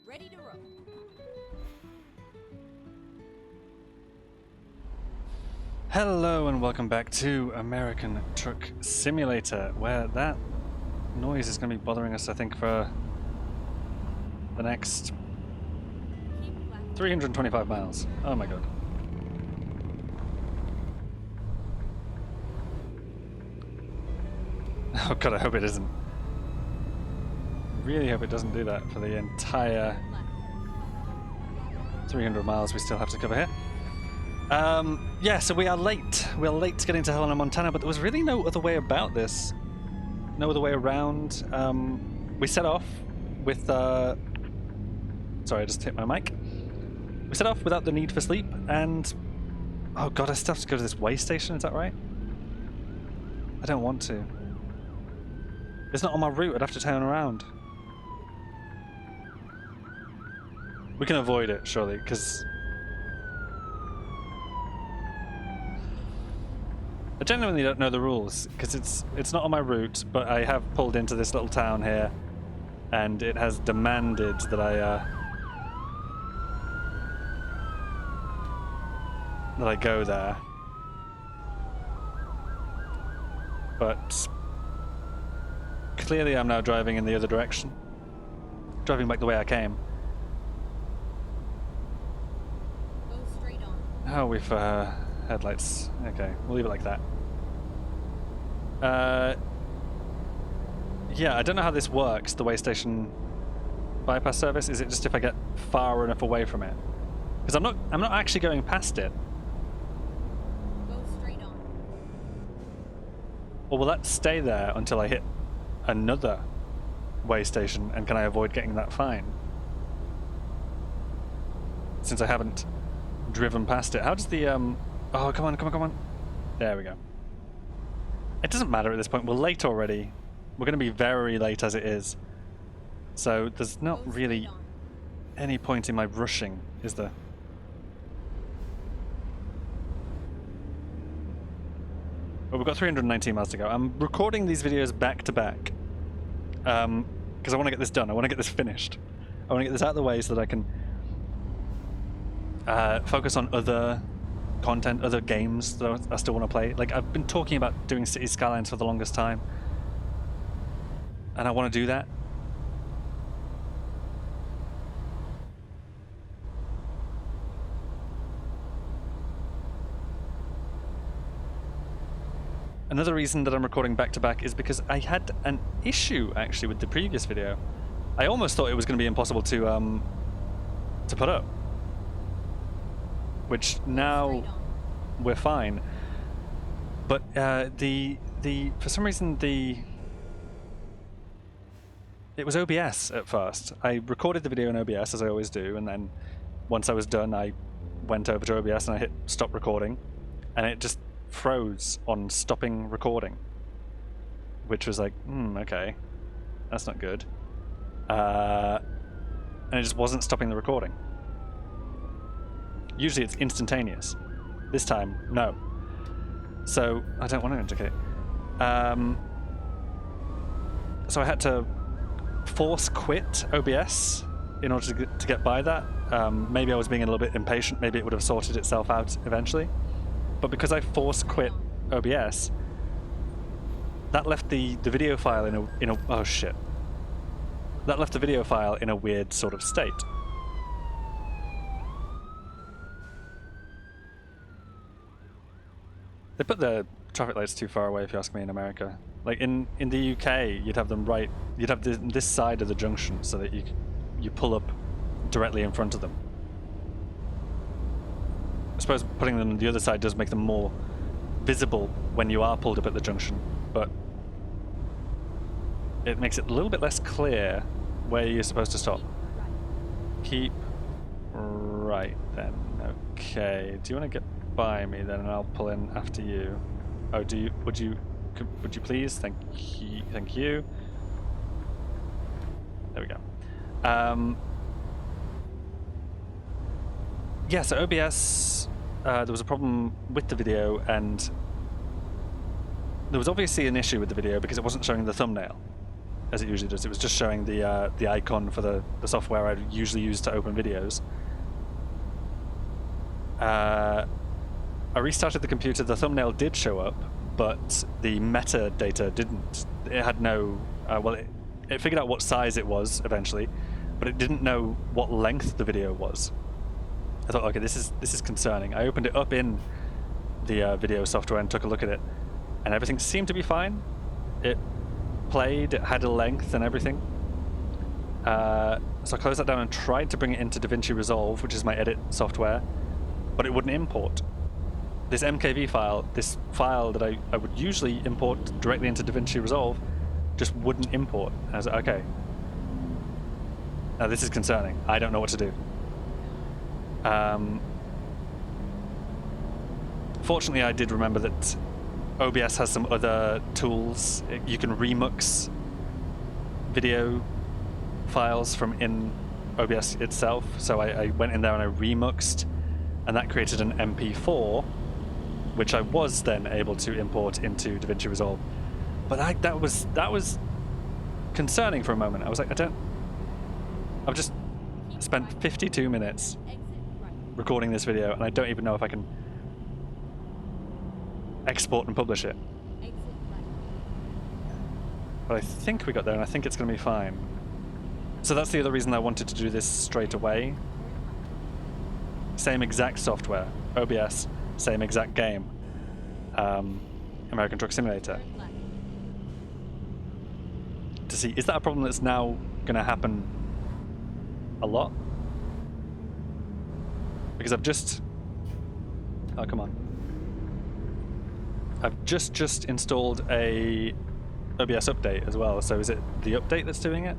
Ready to roll. Hello and welcome back to American Truck Simulator, where that noise is going to be bothering us, I think, for the next 325 miles. Oh my god. Oh god, I hope it isn't. Really hope it doesn't do that for the entire 300 miles we still have to cover here. Yeah, so we are late. We're late getting to Helena, Montana, but there was really no other way about this. No other way around. We set off with... Sorry, I just hit my mic. We set off without the need for sleep, and... Oh god, I still have to go to this way station, is that right? I don't want to. It's not on my route, I'd have to turn around. We can avoid it, surely, because... I genuinely don't know the rules, because it's not on my route, but I have pulled into this little town here, and it has demanded that I go there. But clearly I'm now driving in the other direction. Driving back the way I came. Go straight on. Oh, we've headlights. Okay, we'll leave it like that. Yeah, I don't know how this works, the way station bypass service. Is it just if I get far enough away from it? Because I'm not actually going past it. Go straight on. Or will that stay there until I hit another way station, and can I avoid getting that fine? Since I haven't driven past it. How does the oh, come on. There we go. It doesn't matter at this point. We're late already. We're going to be very late as it is. So there's not really any point in my rushing, is there? Well, we've got 319 miles to go. I'm recording these videos back to back. Because I want to get this done. I want to get this finished. I want to get this out of the way so that I can focus on other content, other games that I still want to play. Like, I've been talking about doing City Skylines for the longest time, and I want to do that. Another reason that I'm recording back to back is because I had an issue actually with the previous video. I almost thought it was going to be impossible to put up. Which now we're fine, but for some reason it was OBS at first. I recorded the video in OBS as I always do, and then once I was done, I went over to OBS and I hit stop recording, and it just froze on stopping recording, which was like, okay, that's not good, and it just wasn't stopping the recording. Usually it's instantaneous. This time, no. So I don't want to indicate. So I had to force quit OBS in order to get by that. Maybe I was being a little bit impatient. Maybe it would have sorted itself out eventually. But because I force quit OBS, that left the video file in a oh shit. That left the video file in a weird sort of state. They put the traffic lights too far away, if you ask me, in America. Like in the UK, you'd have them right. You'd have this side of the junction so that you pull up directly in front of them. I suppose putting them on the other side does make them more visible when you are pulled up at the junction, but it makes it a little bit less clear where you're supposed to stop. Keep right then. Okay. Do you want to get by me then, and I'll pull in after you? Oh, do you? Would you please? Thank you. There we go. Yeah, so OBS, there was a problem with the video, and there was obviously an issue with the video because it wasn't showing the thumbnail. as it usually does. It was just showing the icon for the software I usually use to open videos. I restarted the computer. The thumbnail did show up, but the metadata didn't. It had no. It figured out what size it was eventually, but it didn't know what length the video was. I thought, okay, this is concerning. I opened it up in the video software and took a look at it, and everything seemed to be fine. It played, it had a length and everything. So I closed that down and tried to bring it into DaVinci Resolve, which is my edit software, but it wouldn't import. This MKV file, this file that I would usually import directly into DaVinci Resolve, just wouldn't import. I was like, okay. Now this is concerning. I don't know what to do. Fortunately, I did remember that OBS has some other tools. You can remux video files from in OBS itself. So I went in there and I remuxed, and that created an MP4, which I was then able to import into DaVinci Resolve. But that was concerning for a moment. I was like, I've just spent 52 minutes recording this video, and I don't even know if I can export and publish it. But I think we got there, and I think it's going to be fine. So that's the other reason I wanted to do this straight away. Same exact software, OBS, same exact game, American Truck Simulator. To see, is that a problem that's now going to happen a lot? Because I've just... Oh, come on. I've just installed a OBS update as well, so is it the update that's doing it?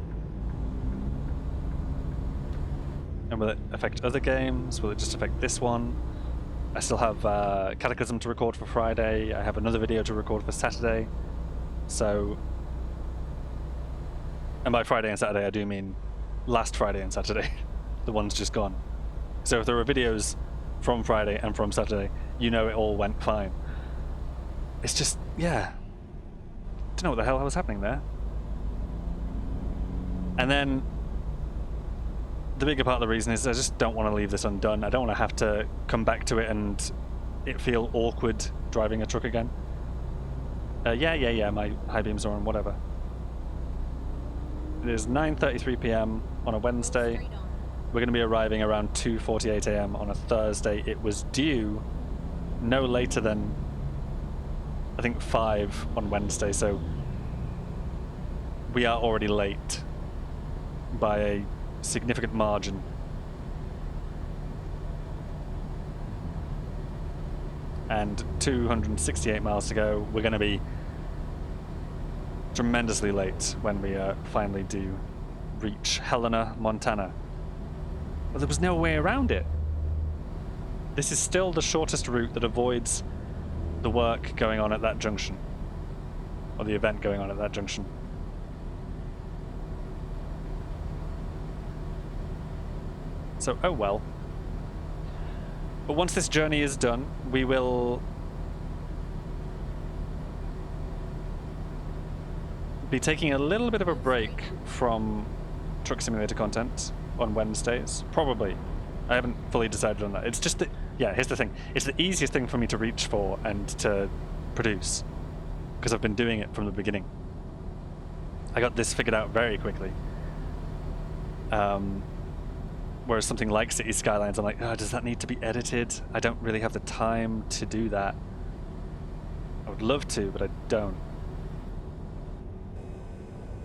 And will it affect other games? Will it just affect this one? I still have Cataclysm to record for Friday. I have another video to record for Saturday. So... And by Friday and Saturday, I do mean last Friday and Saturday. The one's just gone. So if there are videos from Friday and from Saturday, you know it all went fine. It's just, yeah. Don't know what the hell was happening there. And then the bigger part of the reason is I just don't want to leave this undone. I don't want to have to come back to it and it feel awkward driving a truck again. Yeah, my high beams are on, whatever. It is 9:33 p.m. on a Wednesday. We're going to be arriving around 2:48 a.m. on a Thursday. It was due no later than, I think, 5 on Wednesday, so we are already late by a significant margin. And 268 miles to go. We're going to be tremendously late when we finally do reach Helena, Montana. But there was no way around it. This is still the shortest route that avoids the work going on at that junction, or the event going on at that junction. So, oh well. But once this journey is done, we will be taking a little bit of a break from Truck Simulator content on Wednesdays. Probably. I haven't fully decided on that. It's just that, yeah, here's the thing. It's the easiest thing for me to reach for and to produce, because I've been doing it from the beginning. I got this figured out very quickly. Whereas something like City Skylines, I'm like, oh, does that need to be edited? I don't really have the time to do that. I would love to, but I don't.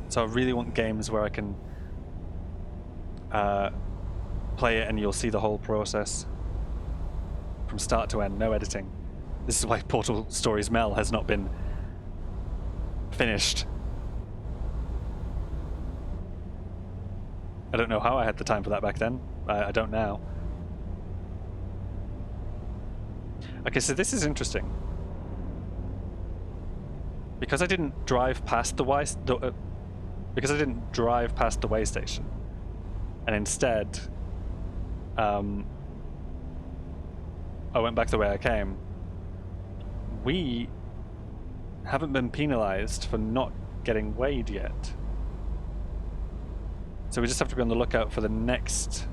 So I really want games where I can play it and you'll see the whole process from start to end, no editing. This is why Portal Stories Mel has not been finished. I don't know how I had the time for that back then. I don't now. Okay, so this is interesting. Because I didn't drive past the way station, and instead I went back the way I came, we haven't been penalized for not getting weighed yet. So we just have to be on the lookout for the next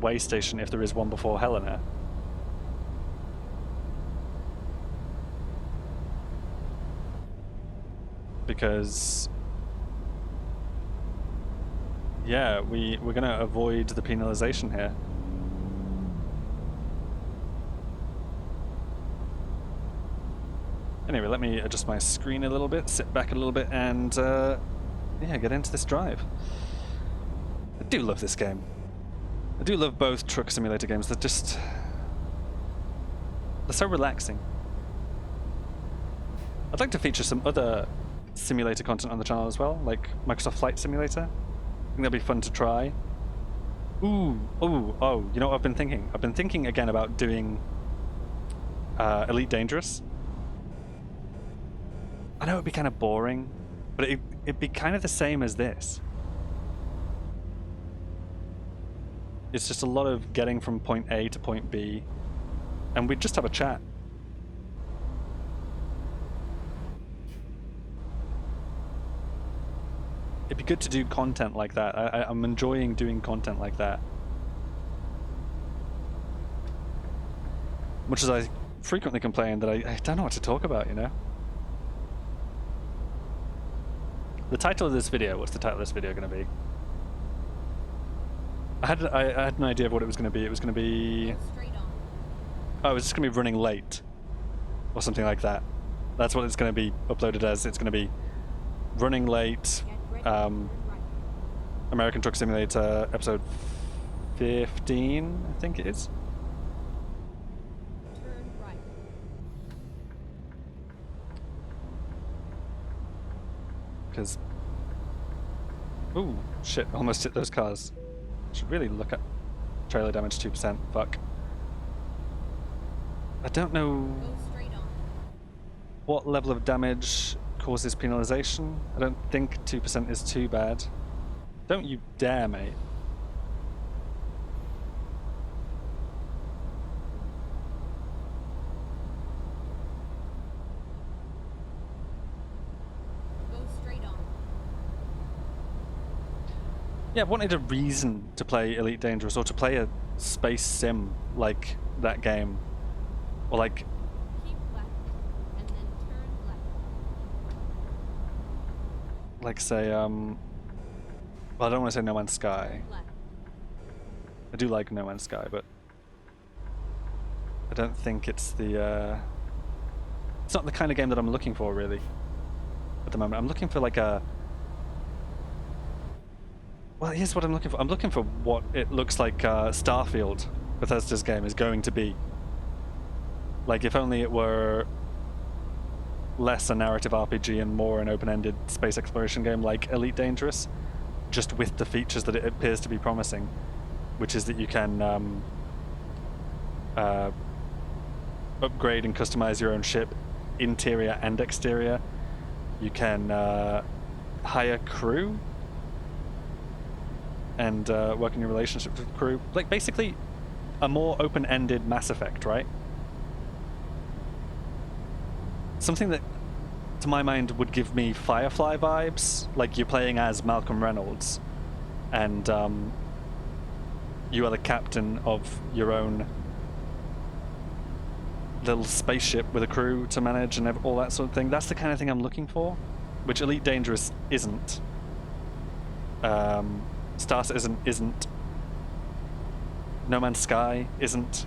way station if there is one before Helena. Because yeah, we're gonna avoid the penalization here. Anyway, let me adjust my screen a little bit, sit back a little bit, and yeah, get into this drive. I do love this game. I do love both truck simulator games. They're so relaxing. I'd like to feature some other simulator content on the channel as well, like Microsoft Flight Simulator. I think that'd be fun to try. Oh, you know what I've been thinking? I've been thinking again about doing Elite Dangerous. I know it'd be kind of boring, but it'd be kind of the same as this. It's just a lot of getting from point A to point B, and we'd just have a chat. It'd be good to do content like that. I'm enjoying doing content like that. Much as I frequently complain that I don't know what to talk about, you know? The title of this video, what's the title of this video going to be? I had an idea of what it was going to be. It was going to be... Go straight on. Oh, it's just going to be running late. Or something like that. That's what it's going to be uploaded as. It's going to be running late. Get ready, turn right. American Truck Simulator episode 15, I think it is. Turn right. Because... Ooh, shit, almost hit those cars. Should really look at trailer damage 2%. Fuck. I don't know Go straight on. what level of damage causes penalization. I don't think 2% is too bad. Don't you dare, mate. Go straight on. Yeah, I've wanted a reason to play Elite Dangerous or to play a space sim like that game. Or like, Keep left and then turn left. say, well, I don't want to say No Man's Sky. Left. I do like No Man's Sky, but I don't think it's the, it's not the kind of game that I'm looking for, really, at the moment. I'm looking for like a... Well, here's what I'm looking for. I'm looking for what it looks like Starfield, Bethesda's game, is going to be. Like, if only it were less a narrative RPG and more an open-ended space exploration game like Elite Dangerous, just with the features that it appears to be promising, which is that you can upgrade and customize your own ship, interior and exterior. You can hire crew and work in your relationships with crew. Like, basically, a more open-ended Mass Effect, right? Something that, to my mind, would give me Firefly vibes, like you're playing as Malcolm Reynolds, and you are the captain of your own little spaceship with a crew to manage and all that sort of thing. That's the kind of thing I'm looking for, which Elite Dangerous isn't. Star Citizen isn't. No Man's Sky isn't.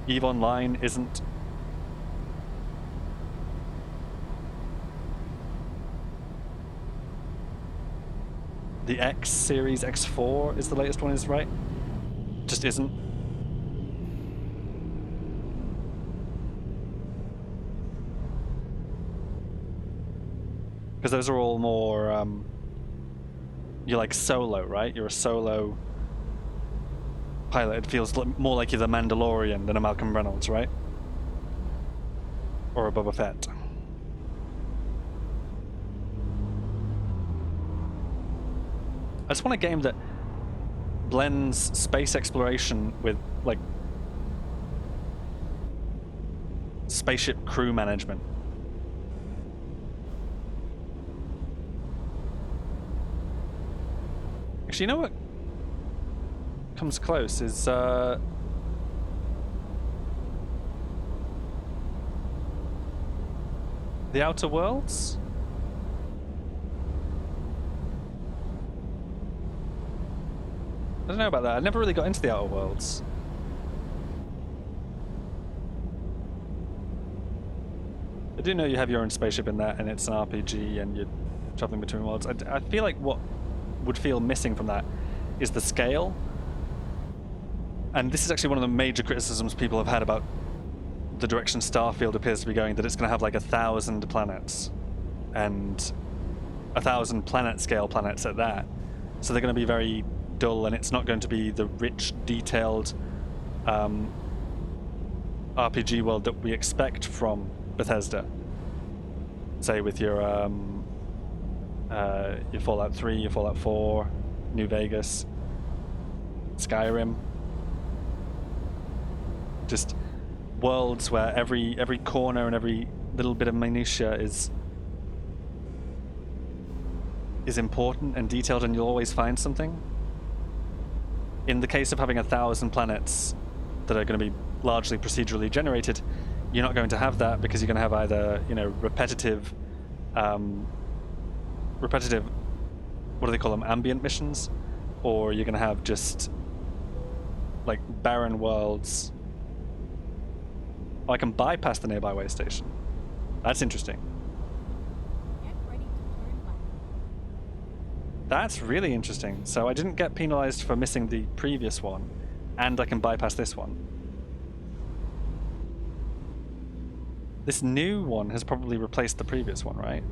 EVE Online isn't. The X series, X4 is the latest one, is right? Just isn't. Because those are all more, you're like solo, right? You're a solo pilot. It feels more like you're the Mandalorian than a Malcolm Reynolds, right? Or a Boba Fett. I just want a game that blends space exploration with, like, spaceship crew management. Actually, you know what comes close is the Outer Worlds? I don't know about that. I never really got into the Outer Worlds. I do know you have your own spaceship in that, and it's an RPG, and you're traveling between worlds. I feel like what would feel missing from that is the scale. And this is actually one of the major criticisms people have had about the direction Starfield appears to be going, that it's going to have like 1,000 planets, and 1,000 planet scale planets at that. So they're going to be very dull, and it's not going to be the rich, detailed RPG world that we expect from Bethesda. Say with your Fallout 3, your Fallout 4, New Vegas, Skyrim. Just worlds where every corner and every little bit of minutia is important and detailed, and you'll always find something. In the case of having 1,000 planets that are going to be largely procedurally generated, you're not going to have that, because you're going to have either, you know, repetitive, what do they call them, ambient missions, or you're going to have just like barren worlds. Oh, I can bypass the nearby way station. That's interesting. Get ready to turn left. That's really interesting. So I didn't get penalized for missing the previous one, and I can bypass this one. This new one has probably replaced the previous one, right?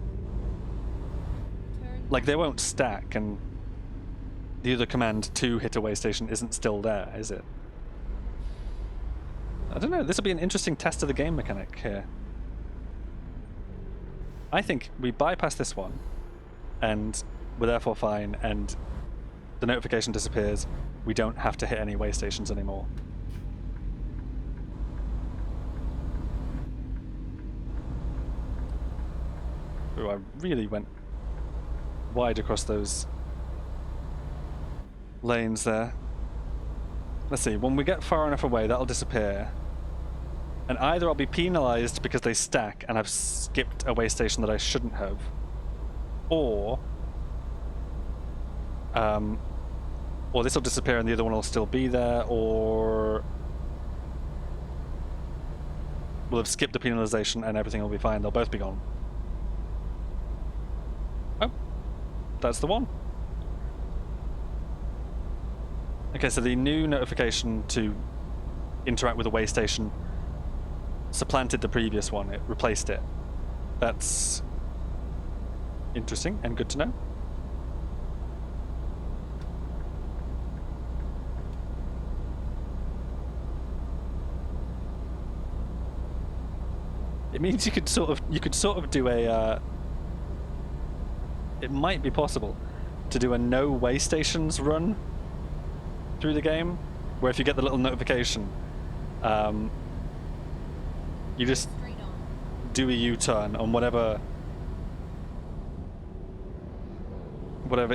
Turn Like, they won't stack, and the other command to hit a way station isn't still there, is it? I don't know, this will be an interesting test of the game mechanic here. I think we bypass this one, and we're therefore fine, and the notification disappears. We don't have to hit any way stations anymore. Ooh, I really went wide across those lanes there. Let's see, when we get far enough away, that'll disappear. And either I'll be penalized because they stack and I've skipped a way station that I shouldn't have, or this will disappear and the other one will still be there, or we'll have skipped the penalization and everything will be fine. They'll both be gone. Oh, that's the one. Okay, so the new notification to interact with a way station supplanted the previous one. It replaced it. That's interesting and good to know. It means you could sort of do a it might be possible to do a no way stations run through the game, where if you get the little notification, you just straight on. do a U-turn on whatever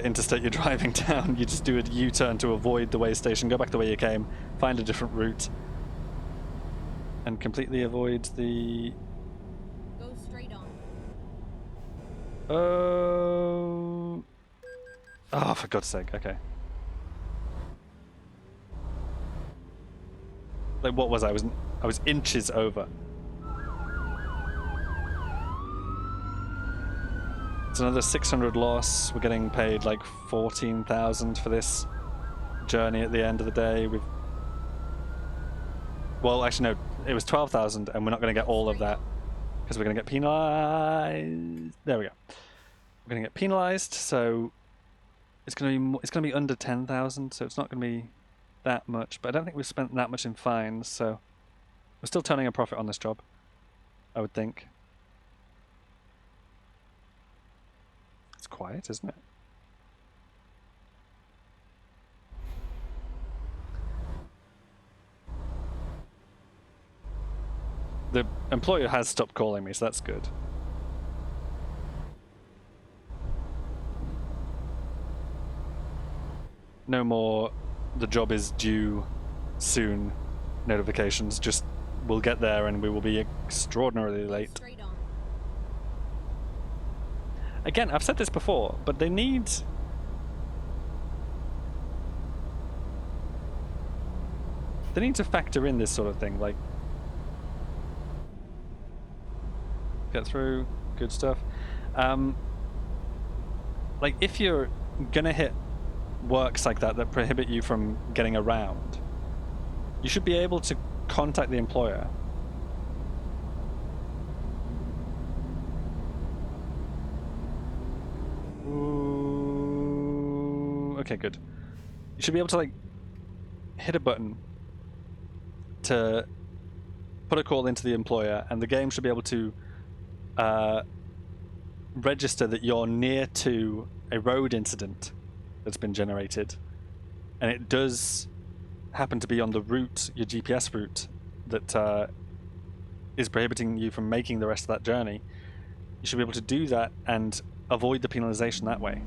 interstate you're driving down. You just do a U-turn to avoid the way station, go back the way you came, find a different route, and completely avoid the... Go straight on. Oh, for God's sake, okay. Like, what was I? I was inches over. It's another 600 loss. We're getting paid like 14,000 for this journey at the end of the day. Well, actually no, it was 12,000, and we're not going to get all of that because we're going to get penalized. There we go. We're going to get penalized, so it's going to be under 10,000, so it's not going to be that much. But I don't think we've spent that much in fines, so we're still turning a profit on this job, I would think. It's quiet, isn't it? The employer has stopped calling me, so that's good. No more the job is due soon notifications. Just we'll get there and we will be extraordinarily Go late. straight on. Again, I've said this before, but they need... They need to factor in this sort of thing, like... Get through, good stuff. Like, if you're gonna hit works like that that prohibit you from getting around, you should be able to contact the employer. Ooh, okay, good. You should be able to, like, hit a button to put a call into the employer, and the game should be able to register that you're near to a road incident that's been generated, and it does happen to be on the route, your GPS route, that is prohibiting you from making the rest of that journey. You should be able to do that and avoid the penalization that way.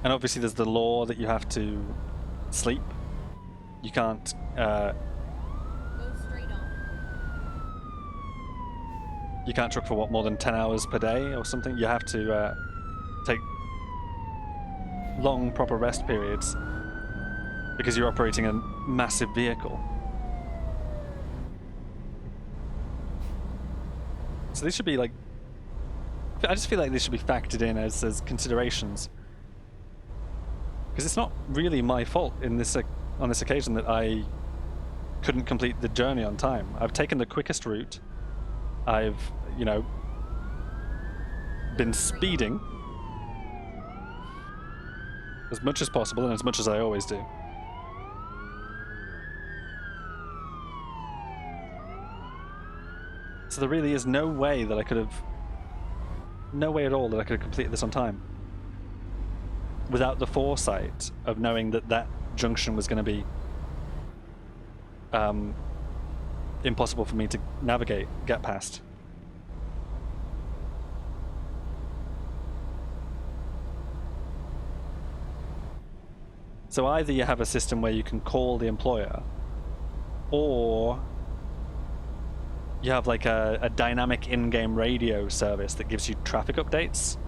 And obviously there's the law that you have to sleep. You can't Go straight on. you can't truck for what, more than 10 hours per day or something. You have to take long proper rest periods because you're operating a massive vehicle. So these should be like, I just feel like these should be factored in as considerations, because it's not really my fault in this on this occasion that I couldn't complete the journey on time. I've taken the quickest route. I've, you know, been speeding as much as possible and as much as I always do. So there really is no way that I could have, no way at all that I could have completed this on time without the foresight of knowing that that junction was going to be impossible for me to navigate, get past. So either you have a system where you can call the employer, or you have like a dynamic in-game radio service that gives you traffic updates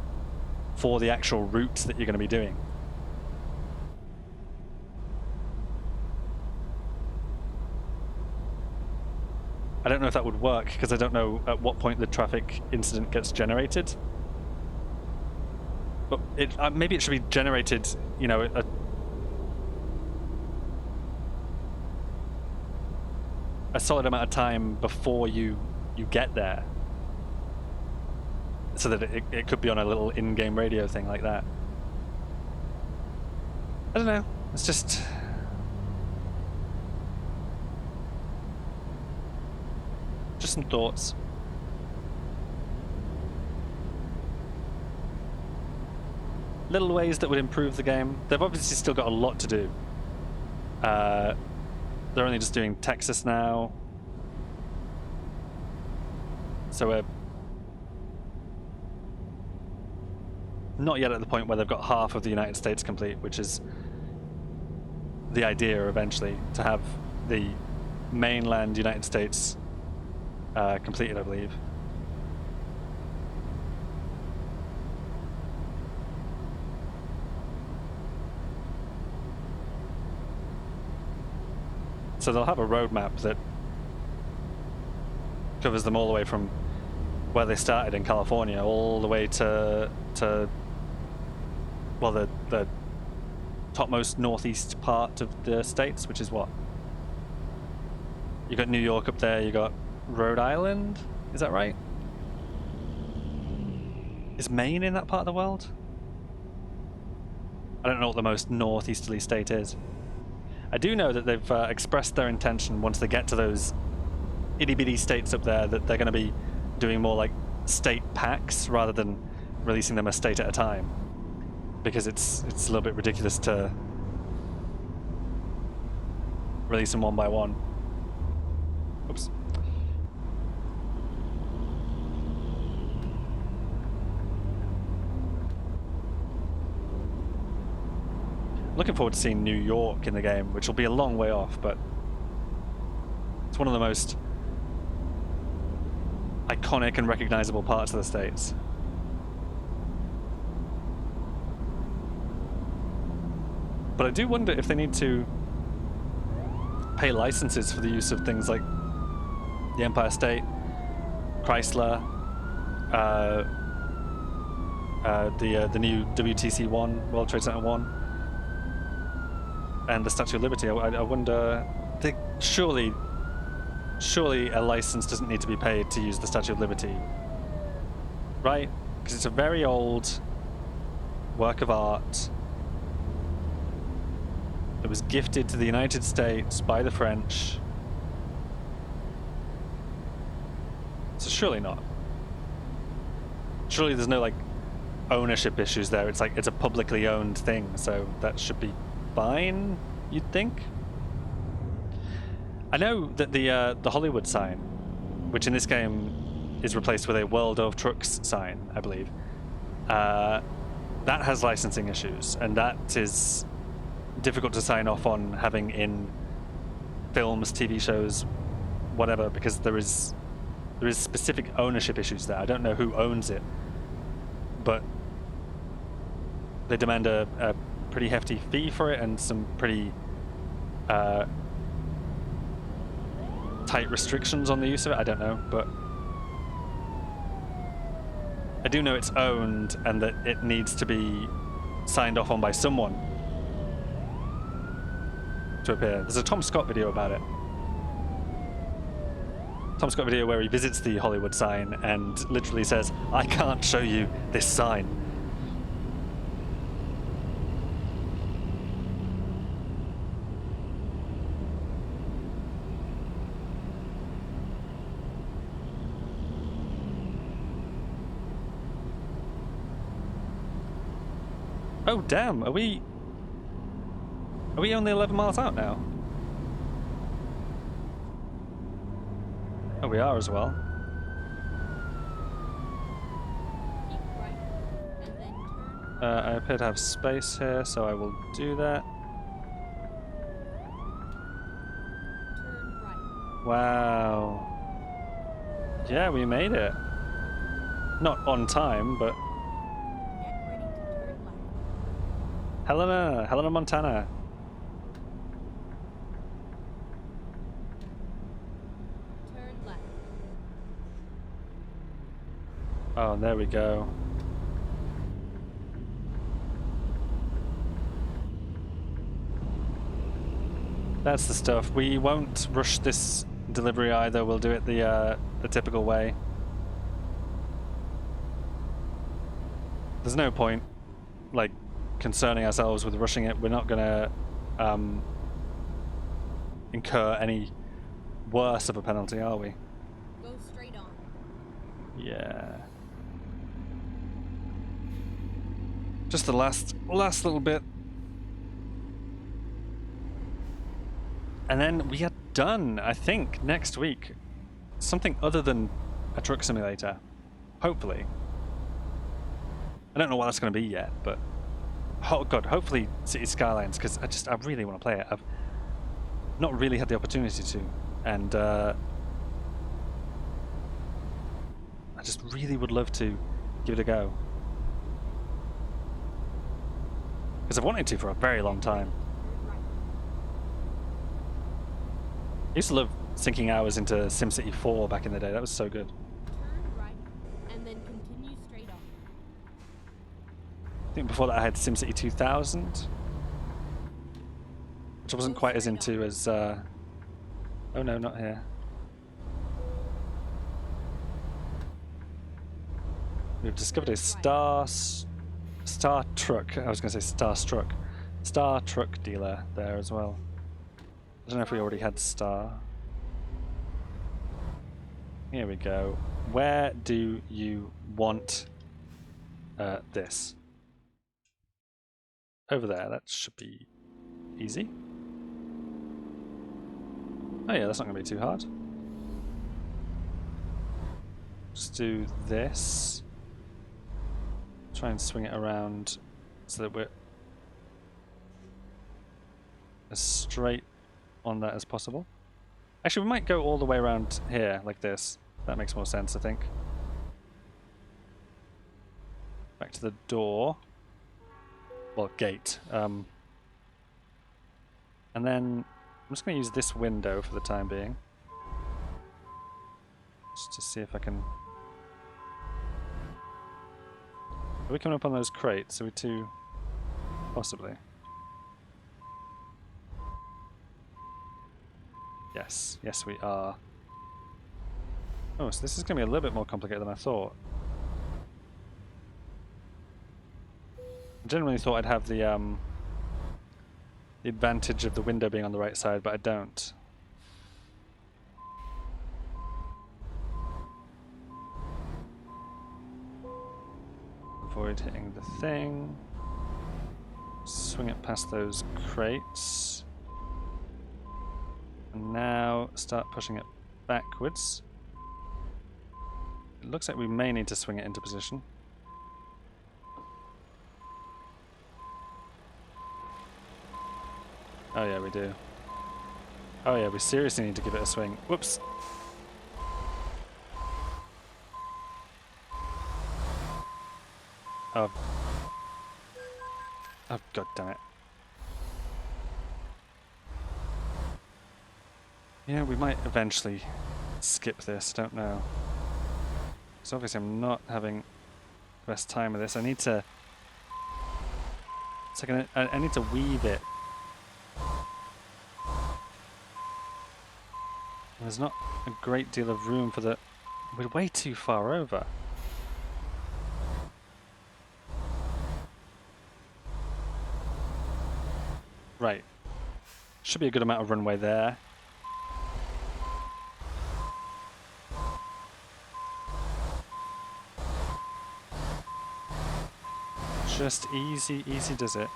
for the actual routes that you're going to be doing. I don't know if that would work, because I don't know at what point the traffic incident gets generated. But maybe it should be generated, you know, a solid amount of time before you get there, so that it could be on a little in-game radio thing like that. I don't know, it's just some thoughts. Little ways that would improve the game. They've obviously still got a lot to do. They're only just doing Texas now, so we're not yet at the point where they've got half of the United States complete, which is the idea eventually, to have the mainland United States completed, I believe. So they'll have a roadmap that covers them all the way from where they started in California all the way to well, the topmost northeast part of the states, which is what? You got New York up there, you got Rhode Island, is that right? Is Maine in that part of the world? I don't know what the most northeasterly state is. I do know that they've expressed their intention once they get to those itty-bitty states up there that they're going to be doing more like state packs rather than releasing them a state at a time, because it's a little bit ridiculous to release them one by one. Oops. Looking forward to seeing New York in the game, which will be a long way off, but it's one of the most iconic and recognizable parts of the States. But I do wonder if they need to pay licenses for the use of things like the Empire State, Chrysler, the new WTC-1, World Trade Center 1, and the Statue of Liberty. I wonder, surely a license doesn't need to be paid to use the Statue of Liberty, right? Because it's a very old work of art. It was gifted to the United States by the French. So surely not. Surely there's no like ownership issues there. It's like it's a publicly owned thing, so that should be fine, you'd think. I know that the Hollywood sign, which in this game is replaced with a World of Trucks sign, I believe, that has licensing issues, and that is difficult to sign off on having in films, TV shows, whatever, because there is specific ownership issues there. I don't know who owns it, but they demand a pretty hefty fee for it and some pretty tight restrictions on the use of it. I don't know, but I do know it's owned and that it needs to be signed off on by someone to appear. There's a Tom Scott video about it. Tom Scott video where he visits the Hollywood sign and literally says, "I can't show you this sign." Oh damn, are we only 11 miles out now? Oh, we are as well. Keep right, and then turn. I appear to have space here, so I will do that. Turn right. Wow. Yeah, we made it. Not on time, but Get ready to turn left. Helena, Montana. Turn left. Oh, there we go. That's the stuff. We won't rush this delivery either. We'll do it the typical way. There's no point, like, concerning ourselves with rushing it. We're not gonna incur any worse of a penalty, are we? Go straight on. Yeah. Just the last little bit. And then we are done, I think, next week. Something other than a truck simulator. Hopefully. I don't know what that's going to be yet, but oh god, hopefully City Skylines, because I really want to play it. I've not really had the opportunity to, and I just really would love to give it a go. Because I've wanted to for a very long time. Turn right. I used to love sinking hours into SimCity 4 back in the day. That was so good. Turn right, and then continue straight on. I think before that I had SimCity 2000, which I wasn't quite as into as... oh no, not here. We've discovered a Star Truck. I was going to say Starstruck. Star Truck dealer there as well. I don't know if we already had Star. Here we go. Where do you want this? Over there. That should be easy. Oh yeah, that's not going to be too hard. Just do this. Try and swing it around so that we're as straight on that as possible. Actually, we might go all the way around here, like this. That makes more sense, I think. Back to the door. Well, gate. And then I'm just going to use this window for the time being. Just to see if I can... Are we coming up on those crates? Are we too... Possibly. Yes. Yes, we are. Oh, so this is going to be a little bit more complicated than I thought. I genuinely thought I'd have the advantage of the window being on the right side, but I don't. Avoid hitting the thing. Swing it past those crates. And now start pushing it backwards. It looks like we may need to swing it into position. Oh yeah, we do. Oh yeah, we seriously need to give it a swing. Whoops. Oh. Oh, god damn it. Yeah, we might eventually skip this, don't know. So obviously I'm not having the best time with this. I need to... It's like I need to weave it. There's not a great deal of room for the... We're way too far over. Right. Should be a good amount of runway there. Just easy does it.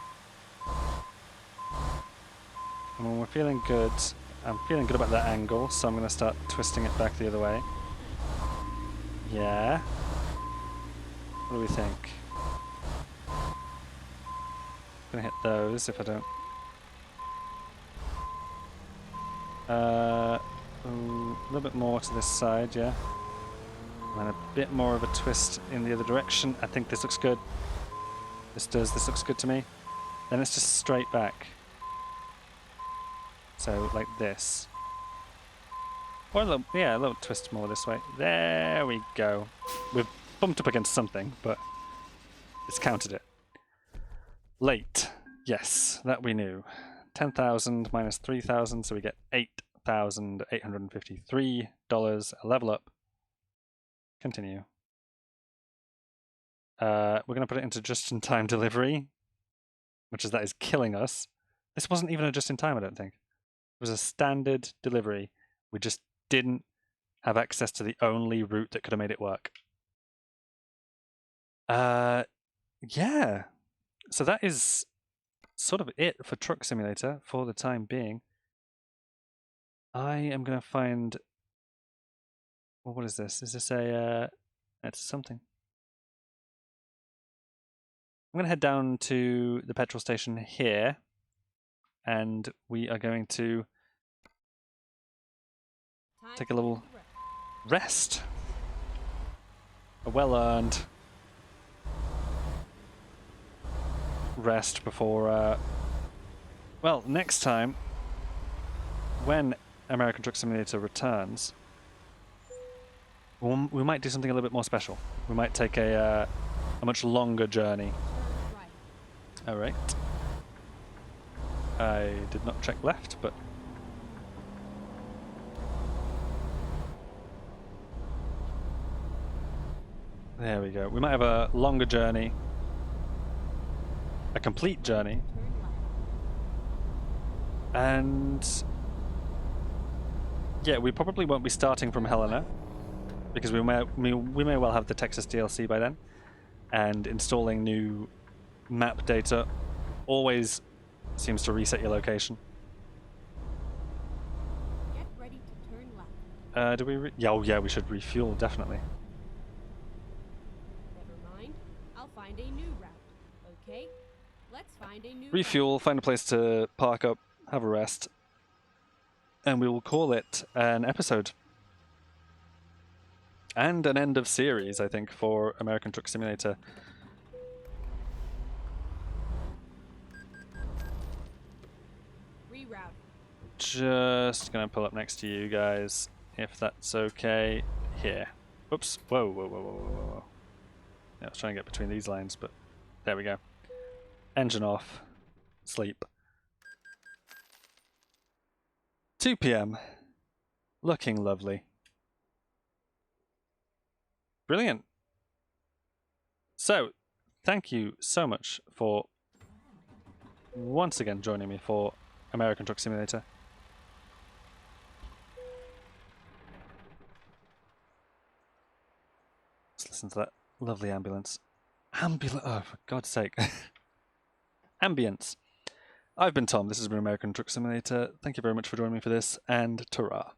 And when we're feeling good, I'm feeling good about that angle, so I'm going to start twisting it back the other way. Yeah. What do we think? I'm going to hit those if I don't. A little bit more to this side, yeah. And a bit more of a twist in the other direction. I think this looks good. This looks good to me. Then it's just straight back. So, like this. Or a little twist more this way. There we go. We've bumped up against something, but it's counted it. Late. Yes, that we knew. 10,000 minus 3,000, so we get $8,853. A level up. Continue. We're going to put it into just-in-time delivery, which is that is killing us. This wasn't even a just-in-time, I don't think. It was a standard delivery. We just didn't have access to the only route that could have made it work. Yeah. So that is sort of it for Truck Simulator for the time being. I am going to find... Well, what is this? Is this a... it's something. I'm going to head down to the petrol station here, and we are going to take a little rest. A well-earned rest before, well, next time, when American Truck Simulator returns, we might do something a little bit more special. We might take a much longer journey. Alright. I did not check left, but... There we go. We might have a longer journey. A complete journey. And... yeah, we probably won't be starting from Helena, because we may well have the Texas DLC by then, and installing new map data always seems to reset your location. Get ready to turn left. Do we? Yeah, we should refuel definitely. Never mind. I'll find a new route. Okay? Let's find a new Refuel, find a place to park up, have a rest, and we will call it an episode. And an end of series, I think, for American Truck Simulator. Reroute. Just gonna pull up next to you guys, if that's okay. Here. Oops. Whoa, whoa, whoa, whoa, whoa, whoa. Yeah, I was trying to get between these lines, but there we go. Engine off. Sleep. 2 p.m. Looking lovely. Brilliant. So, thank you so much for once again joining me for American Truck Simulator. Let's listen to that lovely ambulance. Oh, for God's sake. Ambience. I've been Tom. This has been American Truck Simulator. Thank you very much for joining me for this, and ta-ra.